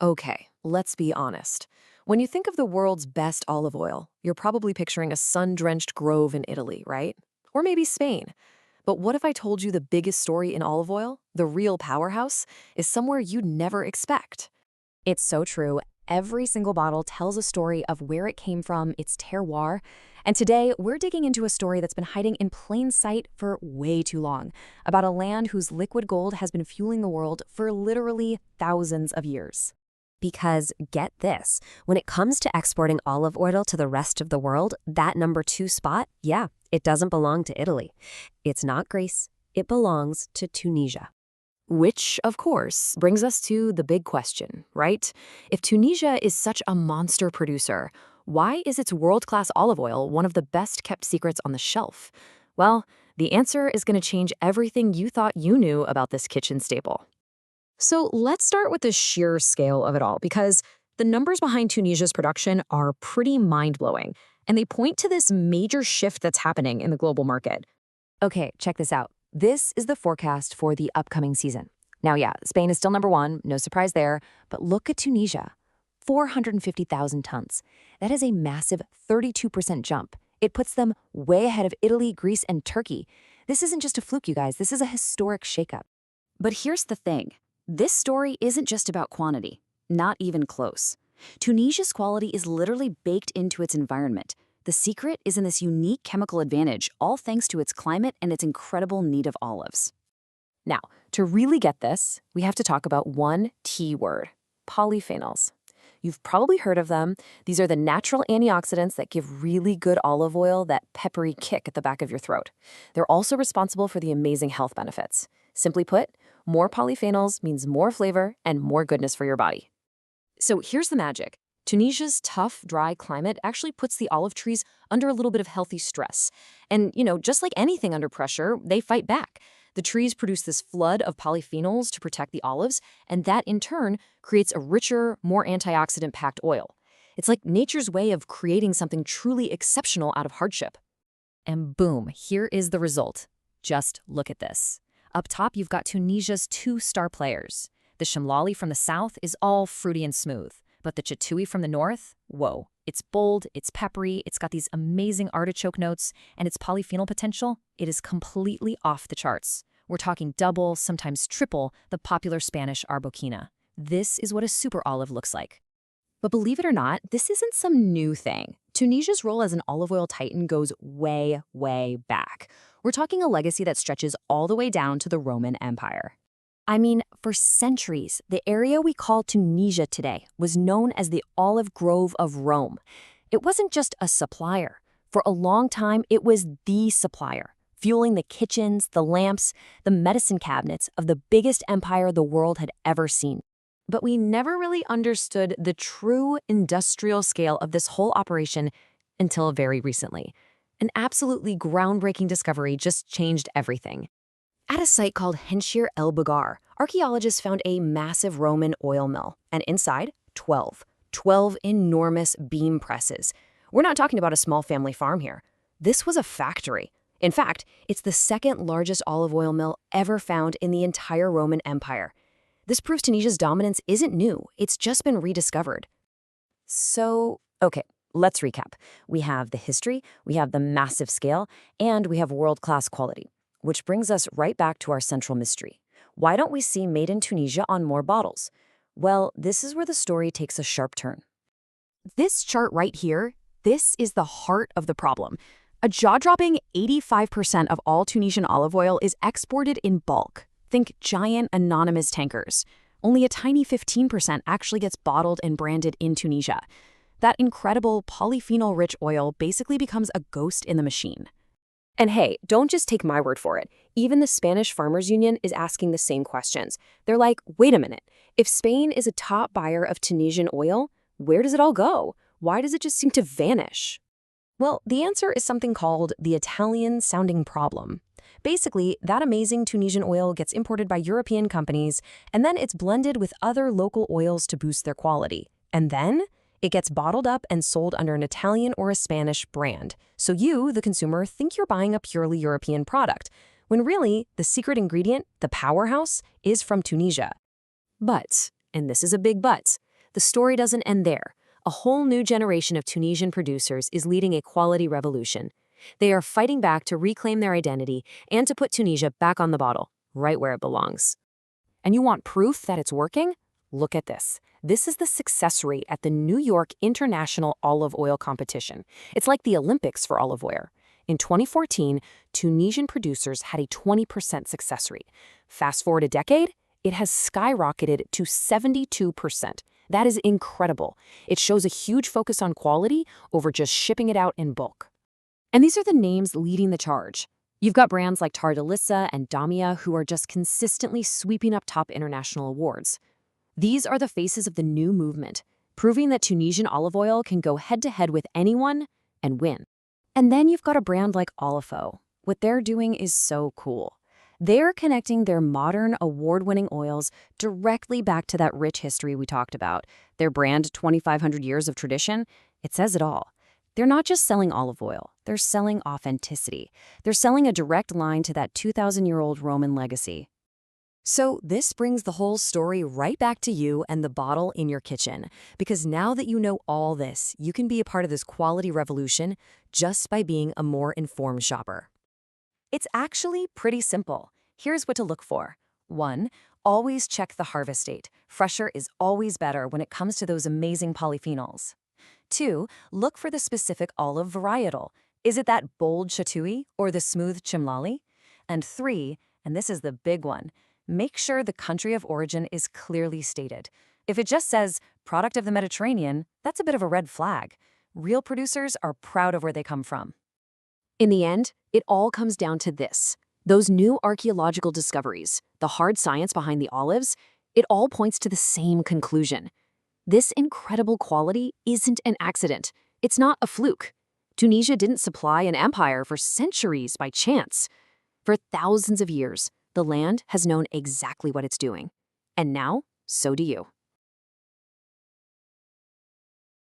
Okay, let's be honest. When you think of the world's best olive oil, you're probably picturing a sun-drenched grove in Italy, right? Or maybe Spain. But what if I told you the biggest story in olive oil, the real powerhouse, is somewhere you'd never expect? It's so true. Every single bottle tells a story of where it came from, its terroir. And today, we're digging into a story that's been hiding in plain sight for way too long, about a land whose liquid gold has been fueling the world for literally thousands of years. Because get this, when it comes to exporting olive oil to the rest of the world, that number two spot, yeah, it doesn't belong to Italy. It's not Greece. It belongs to Tunisia. Which, of course, brings us to the big question, right? If Tunisia is such a monster producer, why is its world-class olive oil one of the best-kept secrets on the shelf? Well, the answer is going to change everything you thought you knew about this kitchen staple. So let's start with the sheer scale of it all, because the numbers behind Tunisia's production are pretty mind-blowing, and they point to this major shift that's happening in the global market. Okay, check this out. This is the forecast for the upcoming season. Now, yeah, Spain is still number one, no surprise there, but look at Tunisia. 450,000 tons. That is a massive 32% jump. It puts them way ahead of Italy, Greece, and Turkey. This isn't just a fluke, you guys. This is a historic shakeup. But here's the thing. This story isn't just about quantity. Not even close. Tunisia's quality is literally baked into its environment. The secret is in this unique chemical advantage, all thanks to its climate and its incredible need of olives. Now, to really get this, we have to talk about one T word: polyphenols. You've probably heard of them. These are the natural antioxidants that give really good olive oil that peppery kick at the back of your throat. They're also responsible for the amazing health benefits. Simply put, more polyphenols means more flavor and more goodness for your body. So here's the magic. Tunisia's tough, dry climate actually puts the olive trees under a little bit of healthy stress. And, just like anything under pressure, they fight back. The trees produce this flood of polyphenols to protect the olives, and that in turn creates a richer, more antioxidant-packed oil. It's like nature's way of creating something truly exceptional out of hardship. And boom, here is the result. Just look at this. Up top, you've got Tunisia's two star players. The Chemlali from the south is all fruity and smooth, but the Chetoui from the north, whoa. It's bold, it's peppery, it's got these amazing artichoke notes, and its polyphenol potential, it is completely off the charts. We're talking double, sometimes triple, the popular Spanish Arbequina. This is what a super olive looks like. But believe it or not, this isn't some new thing. Tunisia's role as an olive oil titan goes way, way back. We're talking a legacy that stretches all the way down to the Roman Empire. I mean, for centuries, the area we call Tunisia today was known as the Olive Grove of Rome. It wasn't just a supplier. For a long time, it was the supplier, fueling the kitchens, the lamps, the medicine cabinets of the biggest empire the world had ever seen. But we never really understood the true industrial scale of this whole operation until very recently. An absolutely groundbreaking discovery just changed everything. At a site called Henshir El Bugar, archaeologists found a massive Roman oil mill, and inside, 12 enormous beam presses. We're not talking about a small family farm here. This was a factory. In fact, it's the second largest olive oil mill ever found in the entire Roman Empire. This proves Tunisia's dominance isn't new, it's just been rediscovered. So, okay, let's recap. We have the history, we have the massive scale, and we have world-class quality. Which brings us right back to our central mystery. Why don't we see Made in Tunisia on more bottles? Well, this is where the story takes a sharp turn. This chart right here, this is the heart of the problem. A jaw-dropping 85% of all Tunisian olive oil is exported in bulk. Think giant anonymous tankers. Only a tiny 15% actually gets bottled and branded in Tunisia. That incredible polyphenol-rich oil basically becomes a ghost in the machine. And hey, don't just take my word for it. Even the Spanish Farmers Union is asking the same questions. They're like, wait a minute, if Spain is a top buyer of Tunisian oil, where does it all go? Why does it just seem to vanish? Well, the answer is something called the Italian-sounding problem. Basically, that amazing Tunisian oil gets imported by European companies, and then it's blended with other local oils to boost their quality. And then it gets bottled up and sold under an Italian or a Spanish brand. So you, the consumer, think you're buying a purely European product, when really, the secret ingredient, the powerhouse, is from Tunisia. But, and this is a big but, the story doesn't end there. A whole new generation of Tunisian producers is leading a quality revolution. They are fighting back to reclaim their identity and to put Tunisia back on the bottle, right where it belongs. And you want proof that it's working? Look at this. This is the success rate at the New York International Olive Oil Competition. It's like the Olympics for olive oil. In 2014, Tunisian producers had a 20% success rate. Fast forward a decade, it has skyrocketed to 72%. That is incredible. It shows a huge focus on quality over just shipping it out in bulk. And these are the names leading the charge. You've got brands like Tardalissa and Damia who are just consistently sweeping up top international awards. These are the faces of the new movement, proving that Tunisian olive oil can go head-to-head with anyone and win. And then you've got a brand like OLYFO. What they're doing is so cool. They're connecting their modern, award-winning oils directly back to that rich history we talked about. Their brand, 2,500 years of tradition, it says it all. They're not just selling olive oil, they're selling authenticity. They're selling a direct line to that 2,000-year-old Roman legacy. So this brings the whole story right back to you and the bottle in your kitchen. Because now that you know all this, you can be a part of this quality revolution just by being a more informed shopper. It's actually pretty simple. Here's what to look for. 1. Always check the harvest date. Fresher is always better when it comes to those amazing polyphenols. 2. Look for the specific olive varietal. Is it that bold Chetoui or the smooth Chemlali? And 3, and this is the big one, make sure the country of origin is clearly stated. If it just says, product of the Mediterranean, that's a bit of a red flag. Real producers are proud of where they come from. In the end, it all comes down to this. Those new archaeological discoveries, the hard science behind the olives, it all points to the same conclusion. This incredible quality isn't an accident. It's not a fluke. Tunisia didn't supply an empire for centuries by chance. For thousands of years, the land has known exactly what it's doing. And now, so do you.